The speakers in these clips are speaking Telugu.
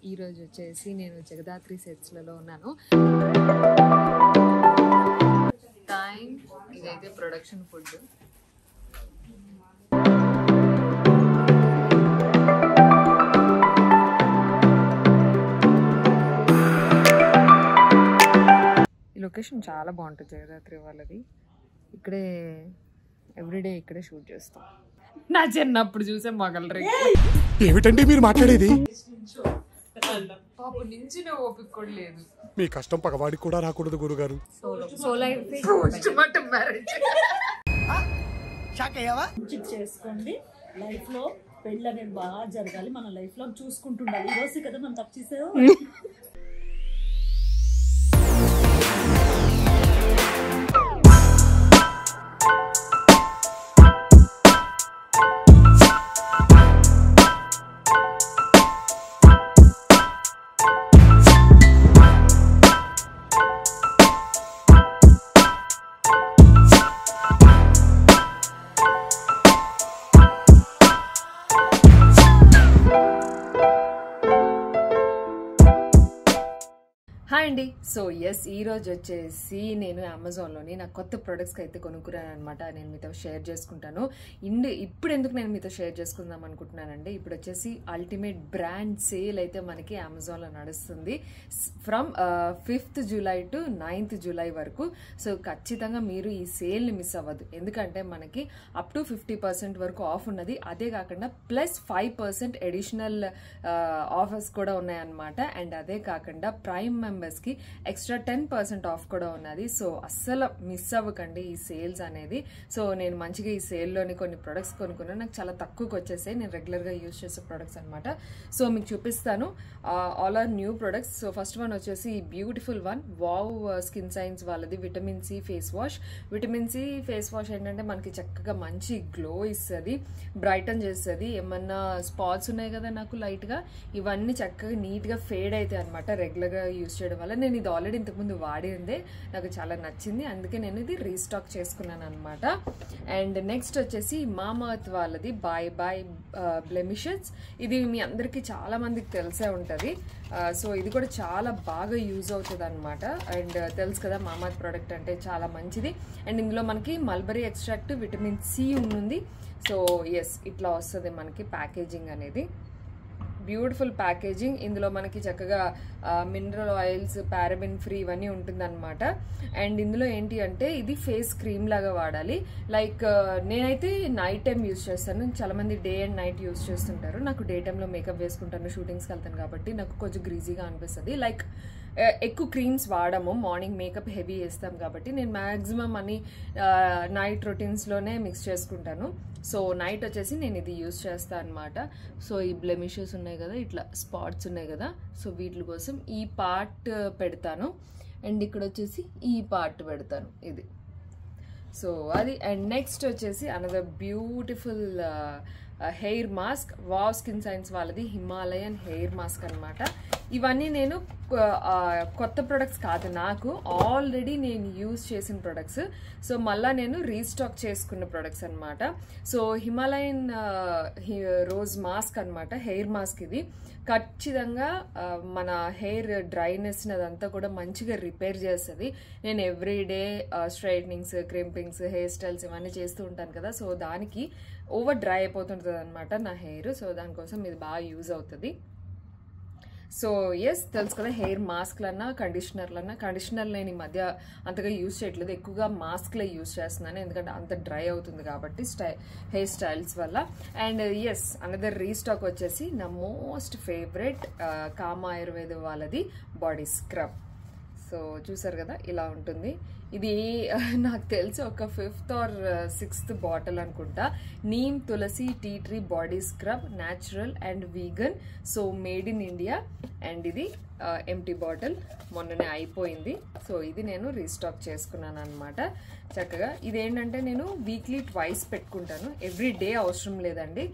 ఈరోజు వచ్చేసి నేను జగదాత్రి సెట్స్లలో ఉన్నాను. టైం ఇదైతే ప్రొడక్షన్ ఫుడ్. ఈ లొకేషన్ చాలా బాగుంటుంది జగదాత్రి వాళ్ళది. ఇక్కడే ఎవ్రీడే ఇక్కడే షూట్ చేస్తాం. నా చిన్నప్పుడు చూసే మొగలరీ ఏమిటండి మీరు మాట్లాడేది? పాప నుంచి ఓపిక కూడా లేదు. మీ కష్టం పగవాడికి కూడా రాకూడదు గురుగారు. చేసుకోండి. లైఫ్ లో పెళ్ళి అనేది బాగా జరగాలి. మన లైఫ్ లో చూసుకుంటుండాలి. ఈ రోజు కదా మనం తప్పు చేసావు. హాయ్ అండి. సో ఎస్, ఈరోజు వచ్చేసి నేను అమెజాన్లోని నా కొత్త ప్రొడక్ట్స్కి అయితే కొనుక్కున్నాను అనమాట. నేను మీతో షేర్ చేసుకుంటాను. ఇప్పుడు ఎందుకు నేను మీతో షేర్ చేసుకుందాం అనుకుంటున్నానండి, ఇప్పుడు వచ్చేసి అల్టిమేట్ బ్రాండ్ సేల్ అయితే మనకి అమెజాన్లో నడుస్తుంది from 5th July to 9th July వరకు. సో ఖచ్చితంగా మీరు ఈ సేల్ని మిస్ అవ్వద్దు, ఎందుకంటే మనకి అప్ టు 50% వరకు ఆఫ్ ఉన్నది. అదే కాకుండా ప్లస్ 5% అడిషనల్ ఆఫర్స్ కూడా ఉన్నాయన్నమాట. అండ్ అదే కాకుండా ప్రైమ్ మెంబర్స్కి ఎక్స్ట్రా 10% ఆఫ్ కూడా ఉన్నది. సో అస్సలు మిస్ అవ్వకండి ఈ సేల్స్ అనేది. సో నేను మంచిగా ఈ సేల్లోని కొన్ని ప్రొడక్ట్స్ కొనుక్కున్నాను. నాకు చాలా తక్కువకి వచ్చేసాయి. నేను రెగ్యులర్గా యూజ్ చేసే ప్రొడక్ట్స్ అనమాట. సో మీకు చూపిస్తాను. All our new products. So first one వచ్చేసి beautiful one wow skin science వాళ్ళది vitamin C face wash. Vitamin C face wash ఏంటంటే మనకి చక్కగా మంచి గ్లో ఇస్తుంది, బ్రైటన్ చేస్తుంది. ఏమన్నా స్పాట్స్ ఉన్నాయి కదా నాకు లైట్గా, ఇవన్నీ చక్కగా నీట్గా ఫేడ్ అవుతాయి అనమాట రెగ్యులర్గా యూజ్ చేయడం వల్ల. నేను ఇది ఆల్రెడీ ఇంతకుముందు వాడిందే, నాకు చాలా నచ్చింది, అందుకే నేను ఇది రీస్టాక్ చేసుకున్నాను అనమాట. అండ్ నెక్స్ట్ వచ్చేసి మామా ఎర్త్ వాళ్ళది బాయ్ బాయ్ బ్లెమిషెస్. ఇది మీ అందరికీ చాలా మందికి తెలిసే ఉంటుంది. సో ఇది కూడా చాలా బాగా యూజ్ అవుతుంది అనమాట. అండ్ తెలుసు కదా మామా ఎర్త్ ప్రోడక్ట్ అంటే చాలా మంచిది. అండ్ ఇందులో మనకి మల్బరీ ఎక్స్ట్రాక్ట్ విటమిన్ సి ఉంది. సో ఎస్, ఇట్లా వస్తుంది మనకి ప్యాకేజింగ్ అనేది. Beautiful packaging. ఇందులో మనకి చక్కగా మినరల్ ఆయిల్స్, పారాబెన్ ఫ్రీ ఇవన్నీ ఉంటుందన్నమాట. అండ్ ఇందులో ఏంటి అంటే ఇది ఫేస్ క్రీమ్ లాగా వాడాలి. లైక్ నేనైతే నైట్ టైం యూజ్ చేస్తాను. చాలా మంది డే అండ్ నైట్ యూజ్ చేస్తుంటారు. నాకు డే టైంలో మేకప్ వేసుకుంటాను, షూటింగ్స్కి వెళ్తాను కాబట్టి నాకు కొంచెం గ్రీజీగా అనిపిస్తుంది. లైక్ ఎక్కువ క్రీమ్స్ వాడము, మార్నింగ్ మేకప్ హెవీ వేస్తాం కాబట్టి నేను మ్యాక్సిమం అని నైట్ రొటీన్స్లోనే మిక్స్ చేసుకుంటాను. సో నైట్ వచ్చేసి నేను ఇది యూజ్ చేస్తాను అనమాట. సో ఈ బ్లెమిషెస్ ఉన్నాయి కదా, ఇట్లా స్పాట్స్ ఉన్నాయి కదా, సో వీటి కోసం ఈ పార్ట్ పెడతాను. అండ్ ఇక్కడ వచ్చేసి ఈ పార్ట్ పెడతాను ఇది. సో అది. అండ్ నెక్స్ట్ వచ్చేసి another beautiful hair mask wow skin science వాళ్ళది హిమాలయన్ హెయిర్ మాస్క్ అనమాట. ఇవన్నీ నేను కొత్త ప్రొడక్ట్స్ కాదు, నాకు ఆల్రెడీ నేను యూజ్ చేసిన ప్రొడక్ట్స్. సో మళ్ళీ నేను రీస్టాక్ చేసుకున్న ప్రొడక్ట్స్ అనమాట. సో హిమాలయన్ రోజ్ మాస్క్ అనమాట, హెయిర్ మాస్క్. ఇది ఖచ్చితంగా మన హెయిర్ డ్రైనెస్ని అదంతా కూడా మంచిగా రిపేర్ చేస్తుంది. నేను ఎవ్రీడే స్ట్రైట్నింగ్స్, క్రింపింగ్స్, హెయిర్ స్టైల్స్ ఇవన్నీ చేస్తూ ఉంటాను కదా. సో దానికి ఓవర్ డ్రై అయిపోతుంటుంది అనమాట నా హెయిర్. సో దానికోసం ఇది బాగా యూజ్ అవుతుంది. సో ఎస్, తెలుసు కదా హెయిర్ మాస్క్లన్నా కండిషనర్ నేను ఈ మధ్య అంతగా యూజ్ చేయట్లేదు, ఎక్కువగా మాస్క్లే యూజ్ చేస్తున్నాను, ఎందుకంటే అంత డ్రై అవుతుంది కాబట్టి హెయిర్ స్టైల్స్ వల్ల. అండ్ ఎస్, అనదర్ రీస్టాక్ వచ్చేసి నా మోస్ట్ ఫేవరెట్ కామా ఆయుర్వేద వాళ్ళది బాడీ స్క్రబ్. సో చూసారు కదా ఇలా ఉంటుంది. ఇది నాకు తెలిసి ఒక 5th or 6th బాటిల్ అనుకుంటా. Neem tulsi tea tree body scrub, natural and vegan, so made in India. And ఇది ఎంటీ బాటిల్, మొన్ననే అయిపోయింది. సో ఇది నేను రీస్టాక్ చేసుకున్నాను అనమాట. చక్కగా ఇదేంటంటే నేను వీక్లీ ట్వైస్ పెట్టుకుంటాను, ఎవ్రీ డే అవసరం లేదండి.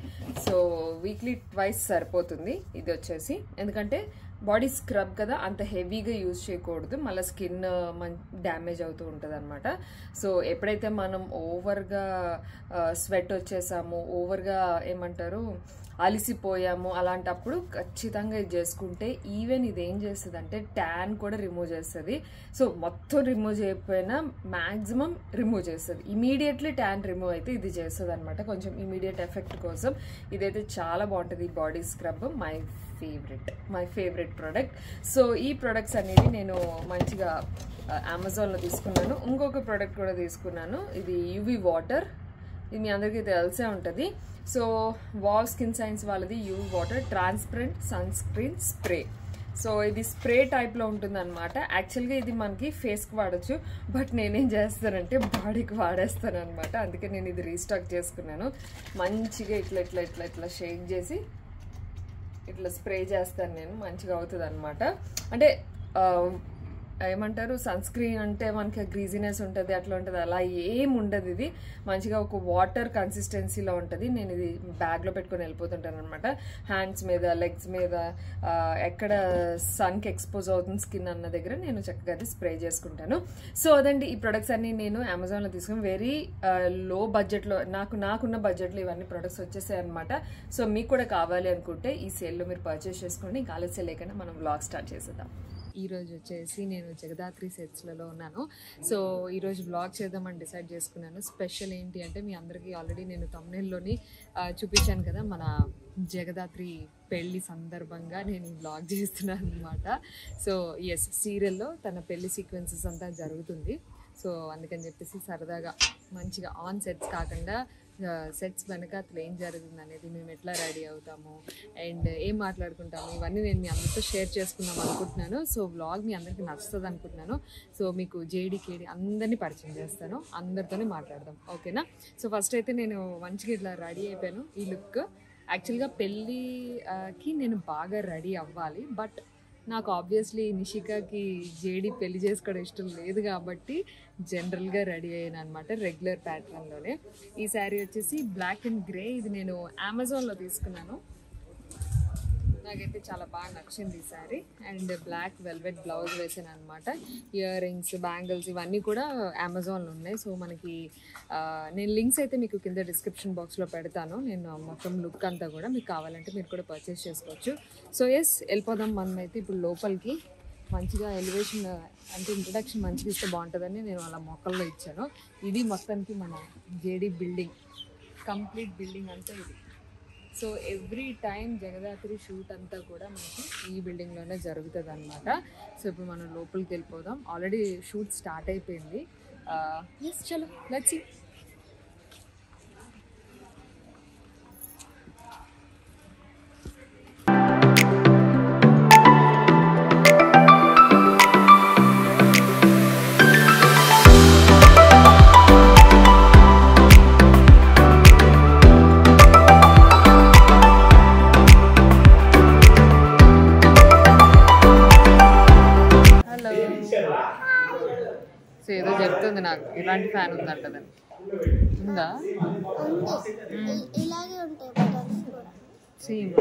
సో వీక్లీ ట్వైస్ సరిపోతుంది ఇది వచ్చేసి, ఎందుకంటే బాడీ స్క్రబ్ కదా, అంత హెవీగా యూజ్ చేయకూడదు, మళ్ళీ స్కిన్ డ్యామేజ్ అవుతూ ఉంటుంది అనమాట. సో ఎప్పుడైతే మనం ఓవర్గా స్వెట్ వచ్చేసామో, ఓవర్గా ఏమంటారు అలిసిపోయాము అలాంటప్పుడు ఖచ్చితంగా ఇది చేసుకుంటే ఈవెన్ ఇది ఏం చేస్తుంది అంటే ట్యాన్ కూడా రిమూవ్ చేస్తుంది. సో మొత్తం రిమూవ్ చేయకపోయినా మ్యాక్సిమం రిమూవ్ చేస్తుంది. ఇమీడియట్లీ ట్యాన్ రిమూవ్ అయితే ఇది చేస్తుంది అనమాట, కొంచెం ఇమీడియట్ ఎఫెక్ట్ కోసం. ఇదైతే చాలా బాగుంటుంది ఈ body scrub. My favourite product. So ఈ ప్రొడక్ట్స్ అనేవి నేను మంచిగా అమెజాన్లో తీసుకున్నాను. ఇంకొక ప్రోడక్ట్ కూడా తీసుకున్నాను, ఇది యూవీ వాటర్. ఇది మీ అందరికీ తెలిసే ఉంటుంది. సో వావ్ స్కిన్ సైన్స్ వాళ్ళది UV water transparent sunscreen spray. So ఇది స్ప్రే టైప్లో ఉంటుంది అనమాట. యాక్చువల్గా ఇది మనకి ఫేస్కి వాడచ్చు, బట్ నేనేం చేస్తానంటే బాడీకి వాడేస్తాను అనమాట. అందుకే నేను ఇది రీస్టాక్ చేసుకున్నాను. మంచిగా ఇట్లా ఇట్లా ఇట్లా ఇట్లా షేక్ చేసి ఇట్లా స్ప్రే చేస్తాను నేను, మంచిగా అవుతుంది అనమాట. అంటే ఏమంటారు, సన్ స్క్రీన్ అంటే మనకి గ్రీజీనెస్ ఉంటుంది, అట్లా ఉంటుంది, అలా ఏం ఉండదు. ఇది మంచిగా ఒక వాటర్ కన్సిస్టెన్సీలో ఉంటుంది. నేను ఇది బ్యాగ్లో పెట్టుకొని వెళ్ళిపోతుంటాను అనమాట. హ్యాండ్స్ మీద, లెగ్స్ మీద ఎక్కడ సన్కి ఎక్స్పోజ్ అవుతుంది స్కిన్ అన్న దగ్గర నేను చక్కగా అది స్ప్రే చేసుకుంటాను. సో అదండి ఈ ప్రొడక్ట్స్ అన్ని నేను అమెజాన్లో తీసుకుని వెరీ లో బడ్జెట్లో, నాకున్న బడ్జెట్లో ఇవన్నీ ప్రొడక్ట్స్ వచ్చేసాయి అనమాట. సో మీకు కూడా కావాలి అనుకుంటే ఈ సేల్లో మీరు పర్చేస్ చేసుకోండి. ఇంకా ఆలస్యం లేకుండా మనం వ్లాగ్ స్టార్ట్ చేసేద్దాం. ఈరోజు వచ్చేసి నేను జగదాత్రి సెట్స్లలో ఉన్నాను. సో ఈరోజు వ్లాగ్ చేద్దామని డిసైడ్ చేసుకున్నాను. స్పెషల్ ఏంటి అంటే మీ అందరికీ ఆల్రెడీ నేను తమ్నెల్లోని చూపించాను కదా, మన జగదాత్రి పెళ్లి సందర్భంగా నేను ఈ వ్లాగ్ చేస్తున్నాను అనమాట. సో ఎస్, సీరియల్లో తన పెళ్లి సీక్వెన్సెస్ అంతా జరుగుతుంది. సో అందుకని చెప్పేసి సరదాగా మంచిగా ఆన్ సెట్స్ కాకుండా సెట్స్ వెనక అసలు ఏం జరుగుతుంది అనేది, మేము ఎట్లా రెడీ అవుతాము అండ్ ఏం మాట్లాడుకుంటాము, ఇవన్నీ నేను మీ అందరితో షేర్ చేసుకుందాం అనుకుంటున్నాను. సో వ్లాగ్ మీ అందరికీ నచ్చుతుంది అనుకుంటున్నాను. సో మీకు జేడి కేడి అందరినీ పరిచయం చేస్తాను, అందరితోనే మాట్లాడదాం, ఓకేనా? సో ఫస్ట్ అయితే నేను మంచిగా ఇట్లా రెడీ అయిపోయాను. ఈ లుక్ యాక్చువల్గా పెళ్ళికి నేను బాగా రెడీ అవ్వాలి, బట్ నాకు ఆబ్వియస్లీ నిషికాకి జేడి పెళ్లి చేసుకోవడం ఇష్టం లేదు కాబట్టి జనరల్గా రెడీ అయ్యాను అనమాట, రెగ్యులర్ ప్యాటర్న్లోనే. ఈ శారీ వచ్చేసి బ్లాక్ అండ్ గ్రే. ఇది నేను అమెజాన్లో తీసుకున్నాను. నాకైతే చాలా బాగా నచ్చింది ఈ sari. And black velvet blouse వేసాను అనమాట. ఇయర్ రింగ్స్, బ్యాంగిల్స్ ఇవన్నీ కూడా అమెజాన్లో ఉన్నాయి. సో మనకి నేను లింక్స్ అయితే మీకు కింద డిస్క్రిప్షన్ బాక్స్లో పెడతాను. నేను మొత్తం లుక్ అంతా కూడా మీకు కావాలంటే మీరు కూడా పర్చేస్ చేసుకోవచ్చు. సో ఎస్, వెళ్ళిపోదాం మనం అయితే ఇప్పుడు లోపలికి. మంచిగా ఎలివేషన్ అంటే ఇంట్రడక్షన్ మంచిగా ఇస్తే బాగుంటుందని నేను అలా మొక్కల్లో ఇచ్చాను. ఇది మొత్తానికి మన జేడీ బిల్డింగ్, కంప్లీట్ బిల్డింగ్ అంతా ఇది. So every time Jagadhatri shoot అంతా కూడా మనకి ఈ బిల్డింగ్లోనే జరుగుతుంది అనమాట. సో ఇప్పుడు మనం లోపలికి వెళ్ళిపోదాం. ఆల్రెడీ షూట్ స్టార్ట్ అయిపోయింది. ఎస్, చలో లెట్స్ సీ. ఏదో చెప్తుంది నాకు, ఇలాంటి ఫ్యాన్ ఉందంటదని. ఉందా? ఇలాగే ఉంటాయి బటన్స్ కూడా. సేమ్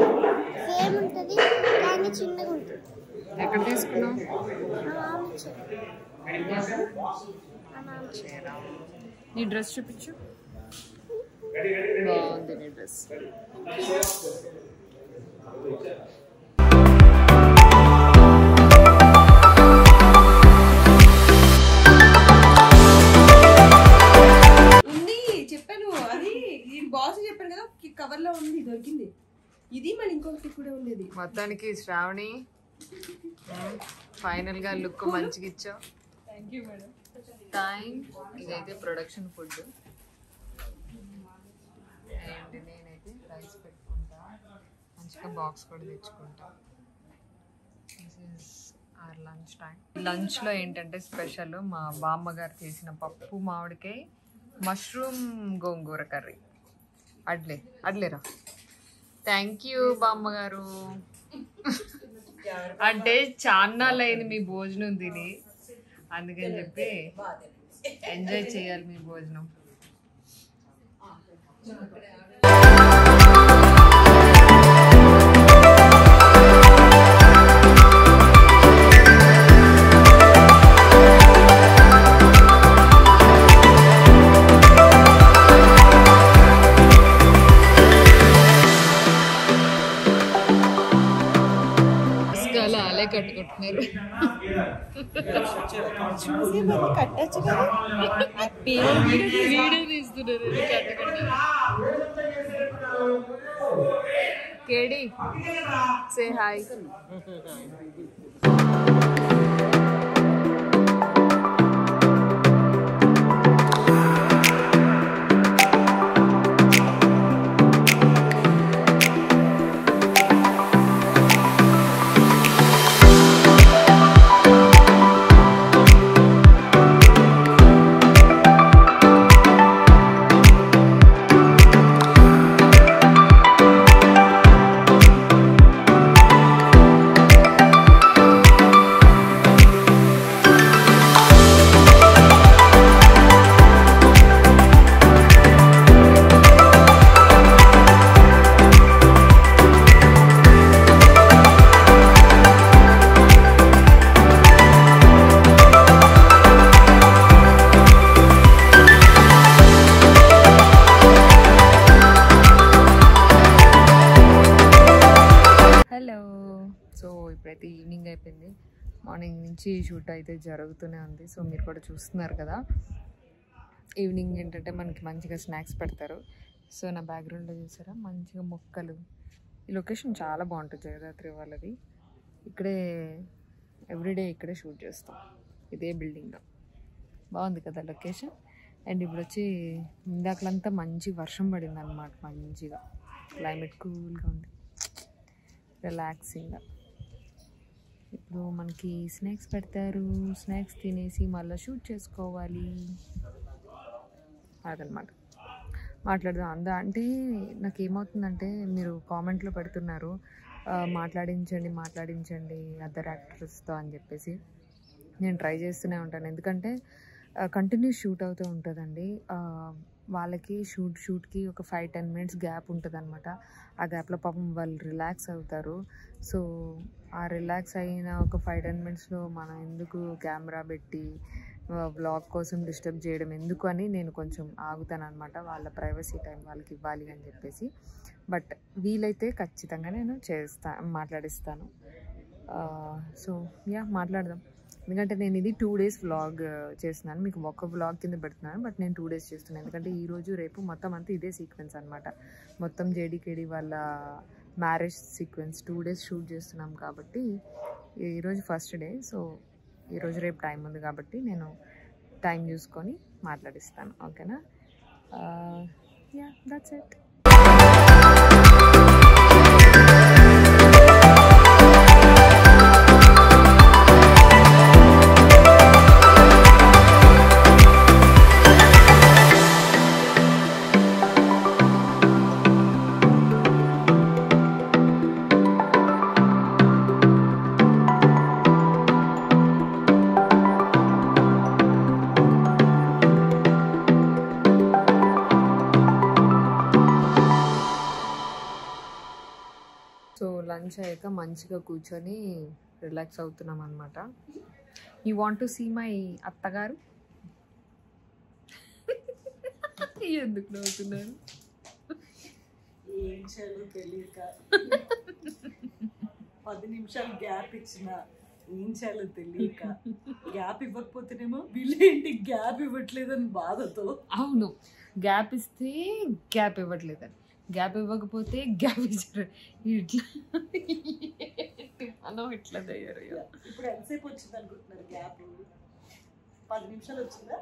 ఉంటుంది కానీ చిన్నగా ఉంటుంది. ఎక్కడ తీసుకున్నావు? నీ డ్రెస్ చూపించు. బాగుంది నీ డ్రెస్. కవర్ లో ఉంది, దొరికింది. ఇది మళ్ళీ ఇంకొకటి కూడా ఉండేది. మొత్తానికి శ్రావణి ఫైనల్ గా లుక్ మంచిగా ఇచ్చావు. Thank you madam. ఇదైతే ప్రొడక్షన్ ఫుడ్. అండ్ నేనైతే రైస్ పెట్టుకుంటా, మంచిగా బాక్స్ కూడా తెచ్చుకుంటా. This is our lunch time. లంచ్లో ఏంటంటే స్పెషల్ మా బామ్మగారు చేసిన పప్పు మామిడికాయ, మష్రూమ్ గోంగూర కర్రీ. అడ్లేరా. థ్యాంక్ యూ బామ్మగారు. అంటే చాన్నాళ్ళైంది మీ భోజనం తిని, అందుకని చెప్పి ఎంజాయ్ చేయాలి మీ భోజనం. వాళ్ళే కట్టుకుంటున్నారు. చూసి మరి కట్టచ్చు కదా. వీడియో తీస్తున్నారు కేడి సే హాయ్. ఇప్పుడైతే ఈవినింగ్ అయిపోయింది. మార్నింగ్ నుంచి షూట్ అయితే జరుగుతూనే ఉంది. సో మీరు కూడా చూస్తున్నారు కదా. ఈవినింగ్ ఏంటంటే మనకి మంచిగా స్నాక్స్ పెడతారు. సో నా బ్యాక్గ్రౌండ్లో చూసారా మంచిగా మొక్కలు. ఈ లొకేషన్ చాలా బాగుంటుంది జగదాత్రి వాళ్ళది. ఇక్కడే ఎవ్రీడే ఇక్కడే షూట్ చేస్తాం, ఇదే బిల్డింగ్లో. బాగుంది కదా లొకేషన్. అండ్ ఇప్పుడు వచ్చి ఇందాకలంతా మంచి వర్షం పడింది అనమాట. మంచిగా క్లైమేట్ కూల్గా ఉంది, రిలాక్సింగ్గా. ఇప్పుడు మనకి స్నాక్స్ పెడతారు. స్నాక్స్ తినేసి మళ్ళీ షూట్ చేసుకోవాలి అదనమాట. మాట్లాడదాం అంటే నాకేమవుతుందంటే మీరు కామెంట్లో పెడుతున్నారు మాట్లాడించండి అదర్ యాక్టర్స్తో అని చెప్పేసి. నేను ట్రై చేస్తూనే ఉంటాను, ఎందుకంటే కంటిన్యూస్ షూట్ అవుతూ ఉంటుందండి. వాళ్ళకి షూట్కి ఒక 5-10 minutes గ్యాప్ ఉంటుంది అనమాట. ఆ గ్యాప్లో పాపం వాళ్ళు రిలాక్స్ అవుతారు. సో ఆ రిలాక్స్ అయిన ఒక 5-10 minutesలో మనం ఎందుకు కెమెరా పెట్టి వ్లాగ్ కోసం డిస్టర్బ్ చేయడం ఎందుకు అని నేను కొంచెం ఆగుతాను అనమాట. వాళ్ళ ప్రైవసీ టైం వాళ్ళకి ఇవ్వాలి అని చెప్పేసి. బట్ వీలైతే ఖచ్చితంగా నేను మాట్లాడిస్తాను. సో మాట్లాడదాం. ఎందుకంటే నేను ఇది 2 days వ్లాగ్ చేస్తున్నాను, మీకు ఒక వ్లాగ్ కింద పెడుతున్నాను. బట్ నేను 2 days చేస్తున్నాను, ఎందుకంటే ఈరోజు రేపు మొత్తం అంతా ఇదే సీక్వెన్స్ అనమాట. మొత్తం జేడీకేడి వాళ్ళ మ్యారేజ్ సీక్వెన్స్ 2 days షూట్ చేస్తున్నాం కాబట్టి ఈరోజు ఫస్ట్ డే. సో ఈరోజు రేపు టైం ఉంది కాబట్టి నేను టైం చూసుకొని మాట్లాడిస్తాను. ఓకేనా? That's it. లంచ్ అయ్యాక మంచిగా కూర్చొని రిలాక్స్ అవుతున్నాం అనమాట. You want to see my అత్తగారు? ఎందుకు నవ్వుతున్నారు? ఏం చేయాలో తెలియక 10 నిమిషాలు గ్యాప్ ఇచ్చిన, ఏం చేయాలో తెలియక. గ్యాప్ ఇవ్వకపోతేనేమో వీళ్ళేంటి గ్యాప్ ఇవ్వట్లేదని బాధతో. అవును, గ్యాప్ ఇస్తే గ్యాప్ ఇవ్వట్లేదని, గ్యాప్ ఇవ్వకపోతే గ్యాప్ ఇచ్చారు. ఇట్లా మనం ఇట్లా తయారు. ఇప్పుడు ఎంతసేపు వచ్చింది అనుకుంటున్నారు గ్యాప్? 10 నిమిషాలు వచ్చిందా?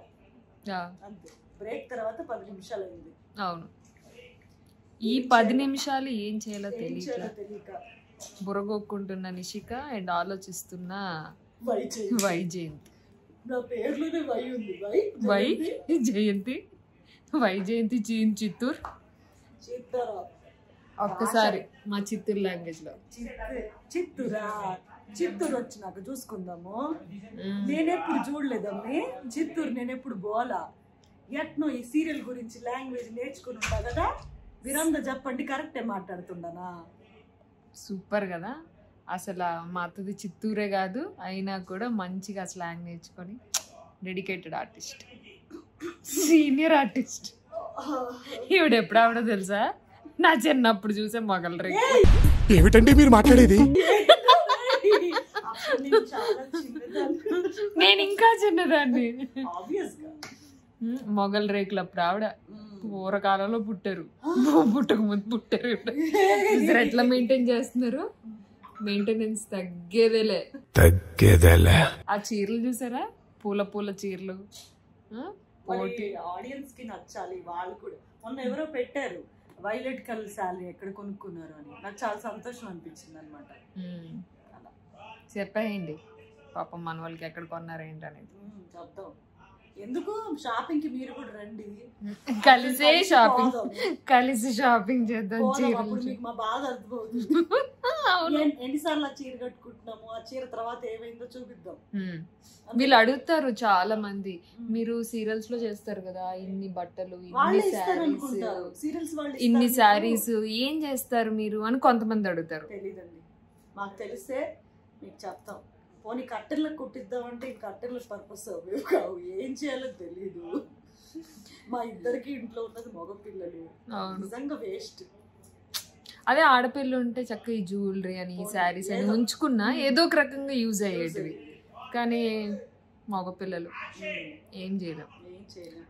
అంతే. బ్రేక్ తర్వాత 10 నిమిషాలు అయింది. అవును, ఈ 10 నిమిషాలు ఏం చేయాలో తెలియక బుర్రగొక్కుంటున్న నిషిక అండ్ ఆలోచిస్తున్న వైజయంతి. నా పేర్లోనే వై ఉంది. వైజయంతి చిత్తూరు. ఒక్కసారి మా చిత్తూరు లాంగ్వేజ్ లో చిత్తూరు వచ్చినాక చూసుకుందాము. నేనెప్పుడు చూడలేదమ్మి చిత్తూరు, నేనెప్పుడు పోలా. ఎట్నో ఈ సీరియల్ గురించి లాంగ్వేజ్ నేర్చుకుని ఉంటా కదా. విరంద చెప్పండి, కరెక్టే మాట్లాడుతుండనా? సూపర్ కదా. అసలు మా అత్తది చిత్తూరే కాదు, అయినా కూడా మంచిగా స్లాంగ్ నేర్చుకొని డెడికేటెడ్ ఆర్టిస్ట్, సీనియర్ ఆర్టిస్ట్. ఈవిడ ఎప్పుడావిడో తెలుసా? నా చిన్నప్పుడు చూసే మొగలరే. ఏమిటండి మీరు మాట్లాడేది? అప్పుడు నేను చాలా చిన్నదాన్ని. నేను ఇంకా చిన్నదాన్ని. Obvious గా. మొగల్ రేకుల అప్పుడు ఆవిడ పూర్వకాలంలో పుట్టారు, పుట్టక ముందు పుట్టారు. ఇద్దరు ఎట్లా మెయింటైన్ చేస్తున్నారు? మెయింటెనెన్స్ తగ్గేదేలే. ఆ చీరలు చూసారా, పూల పూల చీరలు. ఆడియన్స్ కి నచ్చాలి వాళ్ళు కూడా. మొన్న ఎవరో పెట్టారు వైలెట్ కలర్ శారీ ఎక్కడ కొనుక్కున్నారు అని, నాకు చాలా సంతోషం అనిపించింది అనమాట. చెప్పేయండి పాపం మన వాళ్ళకి ఎక్కడ కొన్నారు ఏంటనేది. చెప్తాం. ఎందుకు షాపింగ్ కి మీరు కూడా రండి, కలిసే షాపింగ్ చేద్దాం. అప్పుడు మీకు మా బాధ అర్థమవుతుంది. ఎన్నిసార్లు ఆ చీర కట్టుకుంటున్నాము, ఆ చీర తర్వాత ఏమైందో చూపిద్దాం. వీళ్ళు అడుగుతారు చాలా మంది, మీరు సీరియల్స్ లో చేస్తారు కదా ఇన్ని బట్టలు, ఇన్ని శారీస్ ఏం చేస్తారు మీరు అని కొంతమంది అడుగుతారు. తెలీదండి, మాకు తెలిస్తే మీకు చెప్తాం. పోనీ కట్టెలకు కుట్టిద్దామంటే ఈ కట్టెల పర్పస్ అవి కావు, ఏం చేయాలో తెలీదు. మా ఇద్దరికి ఇంట్లో ఉన్నది మగ పిల్లలు, నిజంగా వేస్ట్. అదే ఆడపిల్ల ఉంటే చక్కగా ఈ జ్యువెలరీ అని శారీస్ అని ఉంచుకున్నా ఏదో ఒక రకంగా యూజ్ అయ్యేటివి. కానీ మగపిల్లలు ఏం చేయలేం.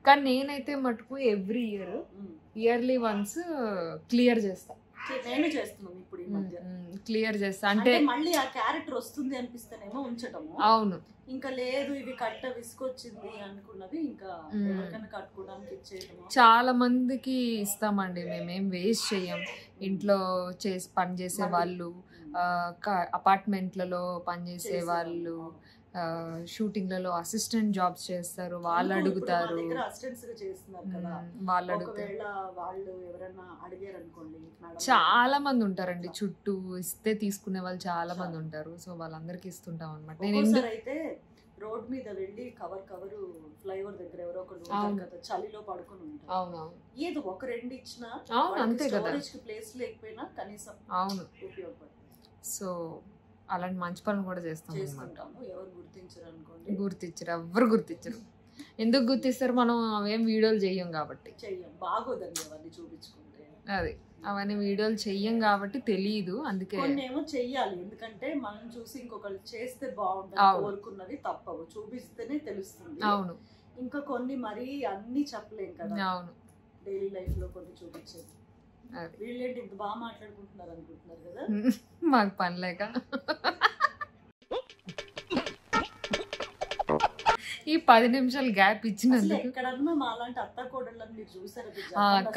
కానీ నేనైతే మటుకు ఎవ్రీ ఇయర్లీ వన్స్ క్లియర్ చేస్తా. నేను చేస్తున్నాను ఇప్పుడు ఈ మధ్య, క్లియర్ చేస్తా. అంటే మళ్ళీ ఆ క్యారెక్టర్ వస్తుంది అనిపిస్తేనేమో ఉంచటము. అవును, ఇంకా లేదు ఇవి కట్ట విసుకొచ్చింది అనుకున్నవి ఇంకా ఎవరికైనా కట్టుకోవడానికి ఇచ్చేయటము. చాలా మందికి ఇస్తామండి, మేమేం వేస్ట్ చెయ్యం. ఇంట్లో పని చేసే వాళ్ళు, అపార్ట్మెంట్లలో పనిచేసే వాళ్ళు, షూటింగ్లలో అసిస్టెంట్ జాబ్స్ చేస్తారు, వాళ్ళు అడుగుతారు. వాళ్ళు చాలా మంది ఉంటారండి చుట్టూ, ఇస్తే తీసుకునే వాళ్ళు చాలా మంది ఉంటారు. సో వాళ్ళందరికి ఇస్తుంటాం అనమాట. నేను అయితే రోడ్ మీద వెళ్ళి కవర్ ఫ్లైఓవర్ దగ్గర ఎవరో ఒకరు చలిలో పడుకుని ఉంటారు. అవునవును, ఏదో ఒక రెండు ఇచ్చినా అంతే కదా, ప్లేస్ లేకపోయినా కనీసం అవును ఉపయోగపడుతుంది. సో అలాంటి మంచి పనులు కూడా చేస్తుంటాము. ఎవరు గుర్తించరు అనుకోండి, గుర్తించరు, ఎవ్వరు గుర్తించరు. ఎందుకు గుర్తిస్తారు? మనం అవేం వీడియోలు చెయ్యం కాబట్టి. చెయ్యం, బాగోదండి అవన్నీ చూపించుకుంటే. అది అవన్నీ వీడియోలు చెయ్యం కాబట్టి తెలియదు. అందుకే ఏమో చెయ్యాలి, ఎందుకంటే మనం చూసి ఇంకొకరు చేస్తే బాగుంటుంది కోరుకున్నది తప్పవు, చూపిస్తేనే తెలుస్తుంది. అవును, ఇంకా కొన్ని మరీ అన్ని చెప్పలేం కదా. అవును, డైలీ లైఫ్ లో కొన్ని చూపించేది. వీళ్ళేంటి ఇంత బాగా మాట్లాడుకుంటున్నారు అనుకుంటున్నారు కదా, మాకు పని లేక. ఈ 10 నిమిషాలు గ్యాప్ ఇచ్చినందుకు. ఎక్కడన్నా మా అలాంటి అత్త కోడళ్ళని మీరు చూసారు?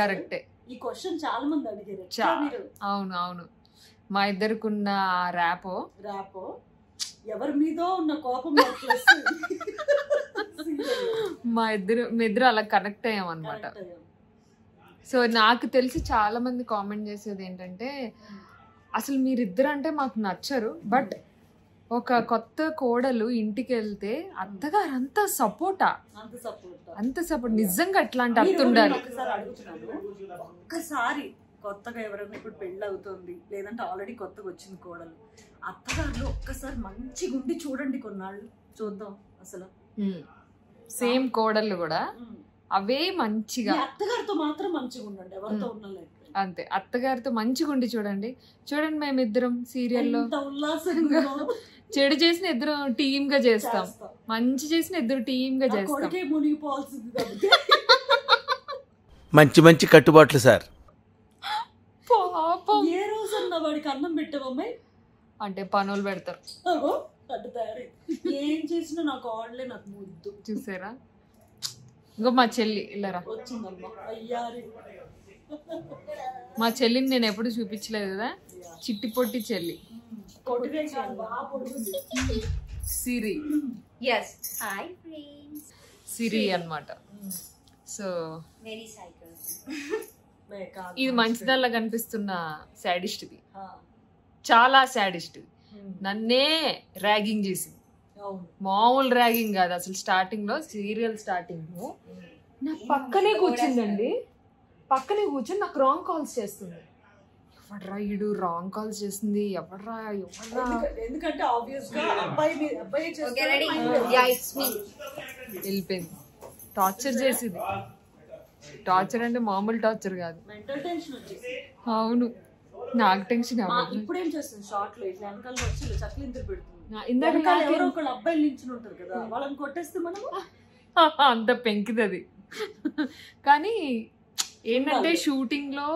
కరెక్టే, ఈ క్వశ్చన్ చాలా మంది అడిగారు. అవును అవును, మా ఇద్దరికి ర్యాపో ఎవరి మీదో ఉన్న కోపం మీ ఇద్దరు అలా కనెక్ట్ అయ్యాం అనమాట. సో నాకు తెలిసి చాలా మంది కామెంట్ చేసేది ఏంటంటే, అసలు మీరిద్దరు అంటే మాకు నచ్చరు, బట్ ఒక కొత్త కోడలు ఇంటికి వెళ్తే అత్తగారు అంత సపోర్ట్. నిజంగా అట్లాంటి అత్త ఉండాలి. ఒక్కసారి కొత్తగా ఎవరైనా ఇప్పుడు పెళ్ళి అవుతుంది, లేదంటే ఆల్రెడీ కొత్తగా వచ్చింది కోడలు, అత్తగారు ఒక్కసారి మంచిగా ఉండి చూడండి, కొన్నాళ్ళు చూద్దాం. అసలు సేమ్ కోడళ్ళు కూడా అవే మంచిగా, అత్తగారితో మాత్రం మంచిగా ఉండండి, ఎవరితో ఉండలేదు అంతే. అత్తగారితో మంచిగా ఉండి చూడండి. మేమిద్దరం సీరియల్లో ఉల్లాసంగా చెడు చేసిన ఇద్దరు టీమ్ గా చేస్తాం, మంచి చేసిన ఇద్దరు టీమ్ గా చేస్తాం. మంచి మంచి కట్టుబాట్లు సార్. పాపం ఏ రోజన్నా వాడికి అన్నం పెట్టవమ్మాయి అంటే పనులు పెడతారు. ఏం చేసినా నాకు ఆడలే, నాకు ముద్దు. చూసారా? ఇంకో మా చెల్లి ఇల్లరా వచ్చిందమ్మా. అయ్యారి మా చెల్లిని నేను ఎప్పుడు చూపించలేదు కదా, చిట్టి పొట్టి చెల్లి సిరి. సిరి అన్నమాట. సో ఇది మంచిదల్లా కనిపిస్తున్న సాడిస్ట్ ది, చాలా సాడిస్ట్. నన్నే ర్యాగింగ్ చేసింది, మామూలు ర్యాగింగ్ కాదు అసలు. స్టార్టింగ్ లో సీరియల్ స్టార్టింగ్ లో నా పక్కనే కూర్చుందండి, పక్కనే కూర్చొని నాకు రాంగ్ కాల్స్ చేస్తుంది. ఎవడ్రా ఈడు రాంగ్ కాల్స్ చేస్తుంది, ఎవడ్రా ఎందుకంటే ఆబ్వియస్ గా అబ్బాయి వెళ్ళిపోయింది. టార్చర్ చేసింది. టార్చర్ అంటే మామూలు టార్చర్ కాదు. టెన్షన్ అవును, నాకు టెన్షన్. ఇప్పుడు ఏం చేస్తుంది, షార్ట్ లో ఇట్లా వెనకాల వచ్చి చక్లీంతలు పెడుతుంది. ఇందాక వెనకాల ఎవరో ఒకళ్ళు అబ్బాయిలు నించుని ఉంటారు కదా, వాళ్ళని కొట్టేస్తే మనము అంత పెంకిదది. కానీ ఏంటంటే షూటింగ్లో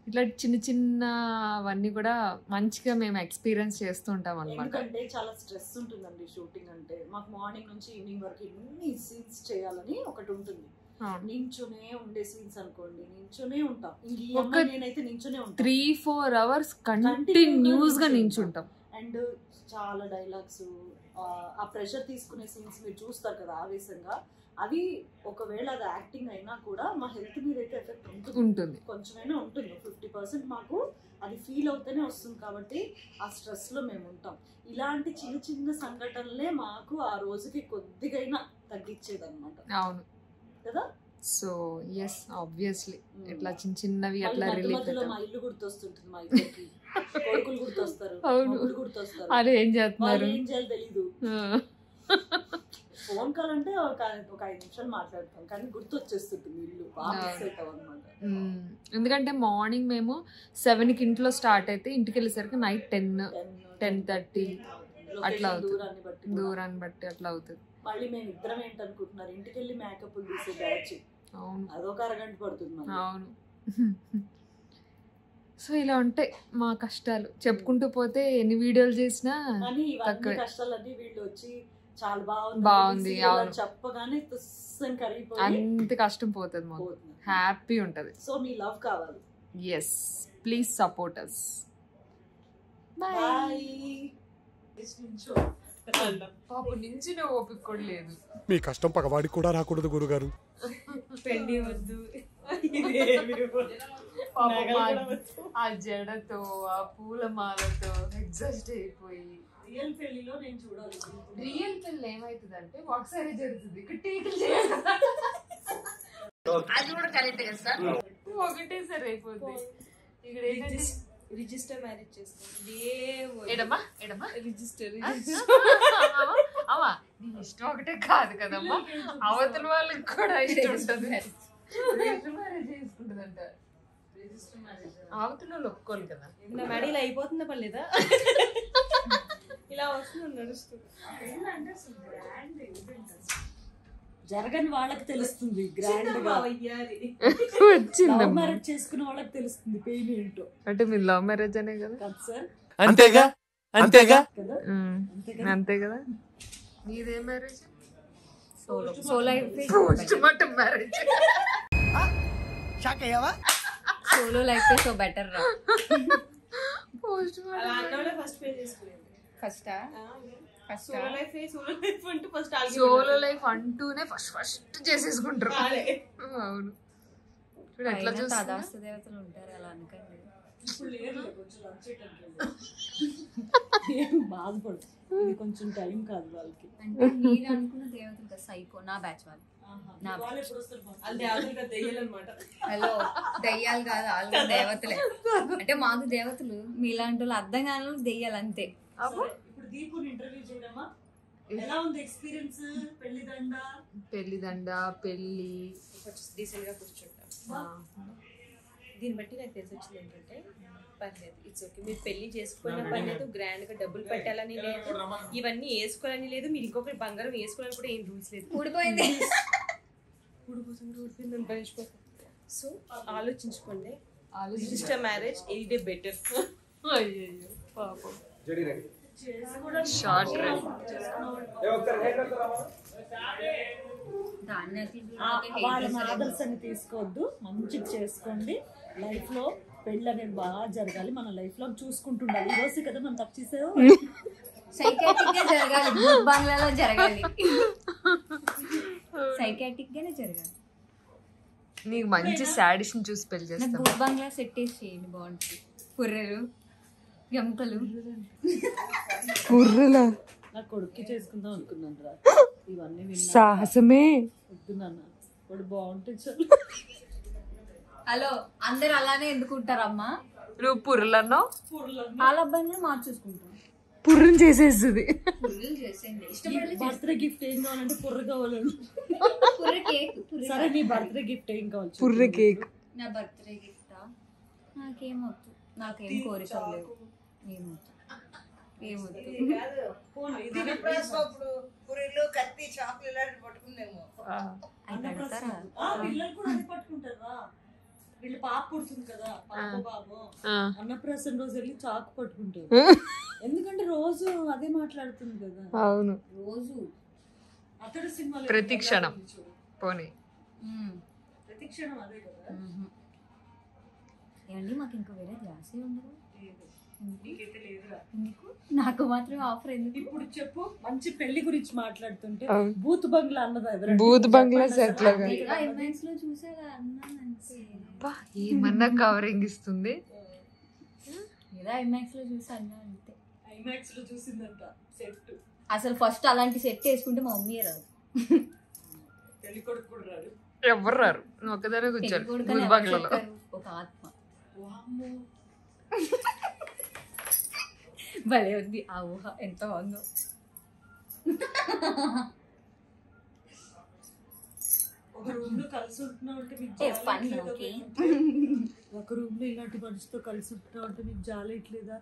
ఇట్లా చిన్న చిన్నవన్నీ కూడా మంచిగా మేము ఎక్స్పీరియన్స్ చేస్తూ ఉంటాం అనమాట. ఎందుకంటే చాలా స్ట్రెస్ ఉంటుందండి షూటింగ్ అంటే. మాకు మార్నింగ్ నుంచి ఈవినింగ్ వరకు ఎన్ని సీన్స్ చేయాలని ఒకటి ఉంటుంది. నించునే ఉండే సీన్స్ అనుకోండి, నించునే ఉంటాం. నేనైతే నించునే ఉంటాను 3-4 hours కంటిన్యూస్ గా నించుంటాం. అండ్ చాలా డైలాగ్స్, ఆ ప్రెషర్ తీసుకునే సీన్స్ మీరు చూస్తారు కదా ఆవేశంగా, అవి ఒకవేళ అది యాక్టింగ్ అయినా కూడా మా హెల్త్ మీద అయితే ఎఫెక్ట్ ఉంటుంది, కొంచెమైనా ఉంటుంది. 50% మాకు అది ఫీల్ అవుతూనే వస్తుంది. కాబట్టి ఆ స్ట్రెస్లో మేము ఉంటాం. ఇలాంటి చిన్న చిన్న సంఘటనలే మాకు ఆ రోజుకి కొద్దిగైనా తగ్గించేది అనమాట. అవును కదా. సో ఎస్ ఆబ్వియస్లీ ఇట్లా చిన్న చిన్నవి అట్లా రిలీఫ్. మా ఇల్లు గుర్తొస్తుంటుంది, మా ఇద్దరికి కొడుకులు గుర్తొస్తారు, మొగుడు గుర్తొస్తారు. అదే ఏం చేస్తున్నారు ఏం చేయాలి తెలీదు. ఫోన్ కాల్ అంటే ఒక 5 నిమిషాలు మాట్లాడతాం, కానీ గుర్తు వచ్చేస్తుంది ఇల్లు. బాగా మిస్ అవుతాం అనమాట. ఎందుకంటే మార్నింగ్ మేము 7కి ఇంట్లో స్టార్ట్ అయితే ఇంటికి వెళ్ళేసరికి నైట్ 10-10:30 అట్లా అవుతుంది. దూరాన్ని బట్టి అట్లా అవుతుంది. మళ్ళీ మేము ఇద్దరం ఏంటనుకుంటున్నారు, ఇంటికి వెళ్ళి మేకప్ తీసే బ్యాచ్. అవును, అదొక అరగంట పడుతుంది. అవును. సో ఇలా ఉంటాయి మా కష్టాలు. చెప్పుకుంటూ పోతే ఎన్ని వీడియోలు చేసినా తక్కువ. కష్టాలన్నీ వీళ్ళు వచ్చి చాలా బాగుంది చెప్పగానే అంత కష్టం పోతుంది, హ్యాపీ ఉంటది. సో మీ లవ్ కావాలి. Yes, please support us. Bye. పాప నుంచి ఓపిక కూడా లేదు. మీ కష్టం పగవాడికి కూడా రాకూడదు గురుగారు. పెళ్లి వద్దు, ఆ జడతో ఆ పూలమాలతో ఎగ్జాస్ట్ అయిపోయి. రియల్ పెళ్లిలో నేను చూడాలి. రియల్ పెళ్లి ఏమైతుందంటే ఒకసారి జరుగుతుంది, ఇక్కడ టీకలు చేయాలి, అది కూడా కరెక్ట్ కదా సార్, ఒకటేసారి అయిపోద్ది. ఇక్కడ ఏంటంటే రిజిస్టర్ మ్యారేజ్ చేసుకోండి. రిజిస్టర్ అమ్మా నీ ఇష్టం ఒకటే కాదు కదమ్మా, అవతల వాళ్ళకి కూడా ఇష్టం ఉంటుంది. రిజిస్టర్ మ్యారేజ్ చేసుకుంటుందంట. అవతల వాళ్ళు ఒప్పుకోవాలి కదా. నా మ్యాడీ ఇలా అయిపోతుందా పర్లేదా, ఇలా వస్తుంది నడుస్తుంది. జరగని వాళ్ళకి తెలుస్తుంది గ్రాండ్ గా, లవ్ మ్యారేజ్ చేసుకున్న వాళ్ళకి తెలుస్తుంది పెయిన్ ఏంటో. అంటే మీరు లవ్ మ్యారేజ్ అనే కదా సార్? అంతేగా అంతేగా అంతే కదా. మీదే marriage? Solo postmortem marriage. Solo life so better రా. పోస్ట్మార్టం ఫస్ట్ పే చేసుకునేది. సోలో లైఫ్ అంటూనే ఫస్ట్ చేసేసుకుంటారు. అవును, ఇప్పుడు ఎట్లా చూస్తా దేవతలు ఉంటారు అలా అనుకోండి. బాధపడు, కొంచెం టైం కాదు వాళ్ళకి. అంటే మీరు అనుకున్న దేవతలు సైకో నా బ్యాచ్ వాళ్ళు. హలో, దెయ్యాలు కాదు, వాళ్ళు దేవతలే. అంటే మాకు దేవతలు, మీలాంటి వాళ్ళు అర్థం కాని వాళ్ళు దెయ్యాలు అంతే. ఇప్పుడు దీపుని ఇంటర్వ్యూ చేయడమా, ఎలా ఉంది ఎక్స్పీరియన్స్? పెళ్లిదండ పెళ్లి డీసెంట్ గా కూర్చుంటాం. దీన్ని బట్టి నాకు తెలిసి వచ్చింది ఏంటంటే పర్లేదు, ఇట్స్ ఓకే. మీరు పెళ్లి చేసుకోవాలని పర్లేదు, గ్రాండ్ గా డబ్బులు పెట్టాలని లేదు, ఇవన్నీ వేసుకోవాలని లేదు, మీరు ఇంకొకటి బంగారం వేసుకోవాలని కూడా ఏం రూల్స్ లేదు. ఊడిపోయింది, ఊడిపోయిందని భరించిపోతాం. సో ఆలోచించుకోండి, రిజిస్టర్ మ్యారేజ్ ఇది బెటర్. అయ్యో పాపం. షార్ట్ వాళ్ళ ఆదర్శాన్ని తీసుకోవద్దు, మంచిగా చేసుకోండి. లైఫ్ లో పెళ్ళి అనేది బాగా జరగాలి, మన లైఫ్ లో చూసుకుంటుండాలి. ఈ రోజు కదా మనం తప్పు చేసావు, సైకాట్రిక్ గా జరగాలి, భూత్ బంగ్లాలో జరగాలి, సైకాట్రిక్ గానే జరగాలి. నీకు మంచి సాడిషన్ చూసి పెళ్లి చేస్తాను. భూత్ బంగ్లా సెట్ చేసి చేయండి, బాగుంటుంది. పుర్రెలు గంపలు పుర్రెలా నా కొడుక్కి చేసుకుందాం అనుకున్నాను రా. ఇవన్నీ సాహసమే వద్దు నాన్న, వాడు బాగుంటే చాలు. హలో, అందరు అలానే ఎందుకుంటారమ్మా? నువ్వు పుర్రెలన్నావు, వాళ్ళ అబ్బాయిని మార్చేసుకుంటాం. పుర్రెని చేసేస్తుంది. బర్త్డే గిఫ్ట్ ఏం కావాలంటే పుర్ర కావాలండి. పుర్రె కేక్. సరే, నీ బర్త్డే గిఫ్ట్ ఏం కావాలి? పుర్రె కేక్. నా బర్త్డే గిఫ్టా? నాకేమవుతుంది, నాకేం కోరిక లేవు. ఏమవుతుంది ఫోన్ ఇది పూరీలు కత్తి చాకులు ఇలాంటివి పట్టుకుందేమో. పిల్లలు కూడా అది పట్టుకుంటారా? వీళ్ళు పాప పుడుతుంది కదా, పాప బాబు అన్నప్రాసన రోజు వెళ్ళి చాకు పట్టుకుంటారు. ఎందుకంటే రోజు అదే మాట్లాడుతుంది కదా. అవును, రోజు అతడు సినిమాలో ప్రతి క్షణం పోనీ ప్రతి క్షణం అదే కదా. ఏమండి మాకు ఇంకా వేరే ధ్యాసే ఉండదు. నీకైతే లేదురా. ఎందుకు నాకు మాత్రం ఆఫర్ ఎందుకు? ఇప్పుడు చెప్పు, మంచి పెళ్లి గురించి మాట్లాడుతుంటే అవును. బూత్ బంగ్లా అన్నదా ఎవరైనా? బూత్ బంగ్లా సెట్ లాగా ఐమాక్స్ లో చూసారా అన్నానంటే ఏమన్నా కవరింగ్ ఇస్తుంది. ఏదో ఐమాక్స్ లో చూసా అన్నా అంతే. ఐమాక్స్ లో చూసిందంట సెట్. అసలు ఫస్ట్ అలాంటి సెట్ వేసుకుంటే మా మమ్మీ రాదు, పెళ్లి కొడుకు కూడా రాడు, ఎవరు రారు. నువ్వు ఒక్కదానే కూర్చోరు బూత్ బంగ్లాలో. ఒక ఆత్మ. వామ్మో. భలే ఉంది ఆ ఊహ, ఎంత బాగుందో. ఒక రూమ్ లో కలిసి ఉంటున్నావు అంటే మీకు ఫన్ జాలేయట్లేదా? ఓకే. ఒక రూమ్ లో ఇలాంటి మనిషితో కలిసి ఉంటున్నావు అంటే మీకు జాలేయట్లేదా?